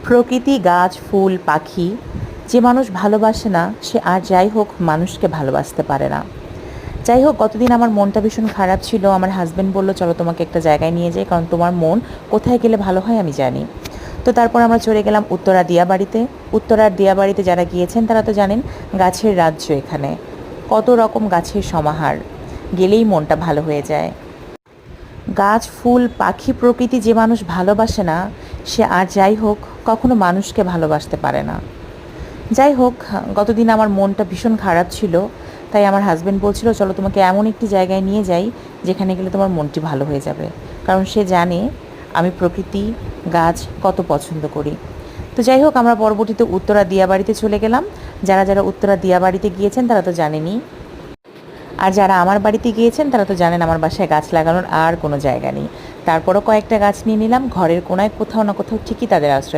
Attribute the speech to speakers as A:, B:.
A: প্রকৃতি, গাছ, ফুল, পাখি যে মানুষ ভালোবাসে না সে আর যাই হোক মানুষকে ভালোবাসতে পারে না। যাই হোক, গতদিন আমার মনটা ভীষণ খারাপ ছিল। আমার হাজব্যান্ড বলল, চলো তোমাকে একটা জায়গায় নিয়ে যাই, কারণ তোমার মন কোথায় গেলে ভালো হয় আমি জানি। তো তারপর আমরা চলে গেলাম উত্তরা দিয়াবাড়িতে। উত্তরার দিয়াবাড়িতে যারা গিয়েছেন তারা তো জানেন, গাছের রাজ্য এখানে, কত রকম গাছের সমাহার, গেলেই মনটা ভালো হয়ে যায়। গাছ, ফুল, পাখি, প্রকৃতি যে মানুষ ভালোবাসে না সে আর যাই হোক কখনো মানুষকে ভালোবাসতে পারে না। যাই হোক, গতদিন আমার মনটা ভীষণ খারাপ ছিল, তাই আমার হাজব্যান্ড বলছিল, চলো তোমাকে এমন একটি জায়গায় নিয়ে যাই যেখানে গেলে তোমার মনটি ভালো হয়ে যাবে, কারণ সে জানে আমি প্রকৃতি, গাছ কত পছন্দ করি। তো যাই হোক, আমরা পরবর্তীতে উত্তরা দিয়াবাড়িতে চলে গেলাম। যারা যারা উত্তরা দিয়াবাড়িতে গিয়েছেন তারা তো জানেনই, আর যারা আমার বাড়িতে গিয়েছেন তারা তো জানেন আমার বাসায় গাছ লাগানোর আর কোনো জায়গা নেই। তারপরও কয়েকটা গাছ নিয়ে নিলাম, ঘরের কোনায় কোথাও না কোথাও ঠিকই তাদের আশ্রয়